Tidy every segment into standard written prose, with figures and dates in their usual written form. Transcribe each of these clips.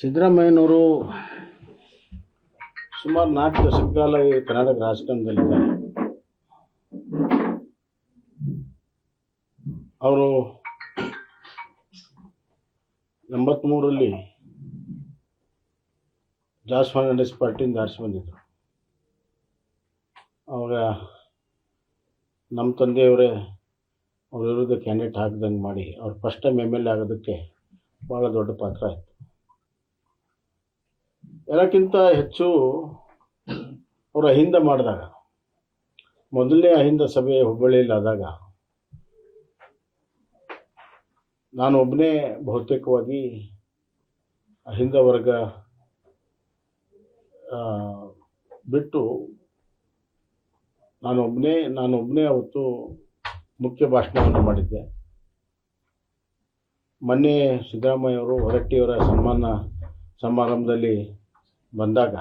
ಸಿದ್ದರಾಮಯ್ಯನವರು ಸುಮಾರು 4 ದಶಕ ಕಾಲ ಈ ಕರ್ನಾಟಕ ರಾಜಕಾರಣದಲ್ಲಿದ್ದಾರೆ. ಅವರು 83ರಲ್ಲಿ ಜಾರ್ಜ್ ಫರ್ನಾಂಡಿಸ್ ಪಾರ್ಟಿಯಿಂದ ಆರಿಸಿ ಬಂದಿದ್ದರು. ಅವಾಗ ನಮ್ಮ ತಂದೆಯವರೇ ಅವ್ರ ವಿರುದ್ಧ ಕ್ಯಾಂಡಿಡೇಟ್ ಹಾಕಿದಂಗೆ ಮಾಡಿ ಅವ್ರು ಫಸ್ಟ್ ಟೈಮ್ MLA ಆಗೋದಕ್ಕೆ ಭಾಳ ದೊಡ್ಡ ಪಾತ್ರ ಆಯಿತು. ಎಲ್ಲಕ್ಕಿಂತ ಹೆಚ್ಚು ಅವರು ಅಹಿಂದ ಮಾಡಿದಾಗ, ಮೊದಲನೇ ಅಹಿಂದ ಸಭೆ ಹುಬ್ಬಳ್ಳಿಯಲ್ಲಿ ಆದಾಗ ನಾನು ಒಬ್ಬನೇ ಬಹುತೇಕವಾಗಿ ಅಹಿಂದ ವರ್ಗ ಬಿಟ್ಟು ನಾನೊಬ್ಬನೇ ಅವತ್ತು ಮುಖ್ಯ ಭಾಷಣವನ್ನು ಮಾಡಿದ್ದೆ. ಮೊನ್ನೆ ಸಿದ್ದರಾಮಯ್ಯವರು ಹೊರಟ್ಟಿಯವರ ಸನ್ಮಾನ ಸಮಾರಂಭದಲ್ಲಿ ಬಂದಾಗ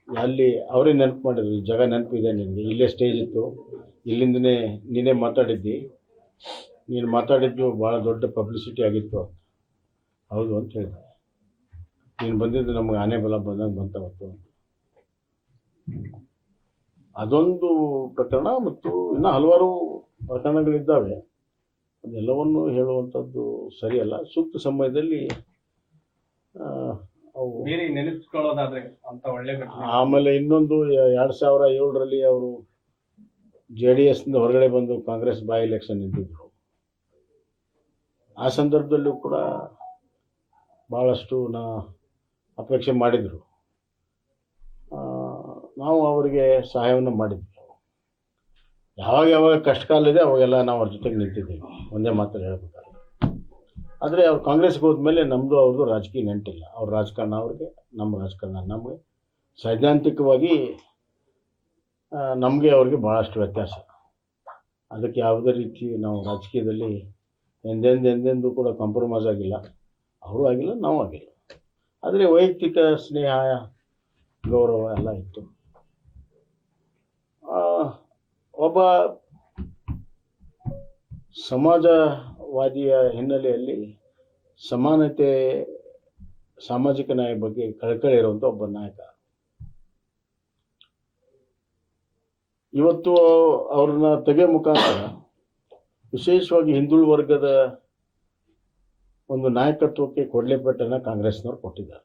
ಅಲ್ಲಿ ಅವರೇ ನೆನಪು ಮಾಡಿದ್ರು, ಈ ಜಾಗ ನೆನಪಿದೆ ನಿನಗೆ, ಇಲ್ಲೇ ಸ್ಟೇಜ್ ಇತ್ತು, ಇಲ್ಲಿಂದನೇ ನೀನೇ ಮಾತಾಡಿದ್ದಿ, ನೀನು ಮಾತಾಡಿದ್ದು ಭಾಳ ದೊಡ್ಡ ಪಬ್ಲಿಸಿಟಿ ಆಗಿತ್ತು ಅಂತ. ಹೌದು ಅಂತ ಹೇಳಿದೆ. ನೀನು ಬಂದಿದ್ದು ನಮಗೆ ಆನೆ ಬಲ ಬಂದಂಗೆ ಬಂತವತ್ತು. ಅದೊಂದು ಪ್ರಕರಣ ಮತ್ತು ಇನ್ನೂ ಹಲವಾರು ಪ್ರಕರಣಗಳಿದ್ದಾವೆ. ಅದೆಲ್ಲವನ್ನು ಹೇಳುವಂಥದ್ದು ಸರಿಯಲ್ಲ. ಸೂಕ್ತ ಸಮಯದಲ್ಲಿ ಅವು ನೆನೆಸ್ಕೊಳ್ಳೋದಾದ್ರೆ ಅಂತ ಒಳ್ಳೆ. ಆಮೇಲೆ ಇನ್ನೊಂದು 2007ರಲ್ಲಿ ಅವರು JDSನಿಂದ ಹೊರಗಡೆ ಬಂದು ಕಾಂಗ್ರೆಸ್ ಬೈ ಎಲೆಕ್ಷನ್ ನಿಂತಿದ್ದರು. ಆ ಸಂದರ್ಭದಲ್ಲೂ ಕೂಡ ಭಾಳಷ್ಟು ಅಪೇಕ್ಷೆ ಮಾಡಿದರು. ನಾವು ಅವರಿಗೆ ಸಹಾಯವನ್ನು ಮಾಡಿದ್ವಿ. ಯಾವಾಗ ಕಷ್ಟ ಕಾಲ ಇದೆ ಅವಾಗೆಲ್ಲ ನಾವು ಅವ್ರ ಜೊತೆಗೆ ನಿಂತಿದ್ದೀವಿ, ಒಂದೇ ಮಾತಲ್ಲಿ ಹೇಳ್ಬೇಕಾದ್ರೆ. ಆದರೆ ಅವ್ರು ಕಾಂಗ್ರೆಸ್ಗೆ ಹೋದ್ಮೇಲೆ ನಮ್ಮದು ಅವ್ರದ್ದು ರಾಜಕೀಯ ನೆಂಟಿಲ್ಲ. ಅವ್ರ ರಾಜಕಾರಣ ಅವ್ರಿಗೆ, ನಮ್ಮ ರಾಜಕಾರಣ ನಮಗೆ. ಸೈದ್ಧಾಂತಿಕವಾಗಿ ನಮಗೆ ಅವ್ರಿಗೆ ಭಾಳಷ್ಟು ವ್ಯತ್ಯಾಸ. ಅದಕ್ಕೆ ಯಾವುದೇ ರೀತಿ ನಾವು ರಾಜಕೀಯದಲ್ಲಿ ಎಂದೆಂದೂ ಕೂಡ ಕಾಂಪ್ರಮೈಸ್ ಆಗಿಲ್ಲ. ಅವರು ಆಗಿಲ್ಲ, ನಾವು ಆಗಿಲ್ಲ. ಆದರೆ ವೈಯಕ್ತಿಕ ಸ್ನೇಹ, ಗೌರವ ಎಲ್ಲ ಇತ್ತು. ಒಬ್ಬ ಸಮಾಜವಾದಿಯ ಹಿನ್ನೆಲೆಯಲ್ಲಿ ಸಮಾನತೆ, ಸಾಮಾಜಿಕ ನ್ಯಾಯ ಬಗ್ಗೆ ಕಳಕಳಿ ಇರುವಂಥ ಒಬ್ಬ ನಾಯಕ. ಇವತ್ತು ಅವ್ರನ್ನ ತೆಗೆಯೋ ಮುಖಾಂತರ ವಿಶೇಷವಾಗಿ ಹಿಂದುಳಿದ ವರ್ಗದ ಒಂದು ನಾಯಕತ್ವಕ್ಕೆ ಕೊಡಲೇಪಟ್ಟನ್ನು ಕಾಂಗ್ರೆಸ್ನವ್ರು ಕೊಟ್ಟಿದ್ದಾರೆ.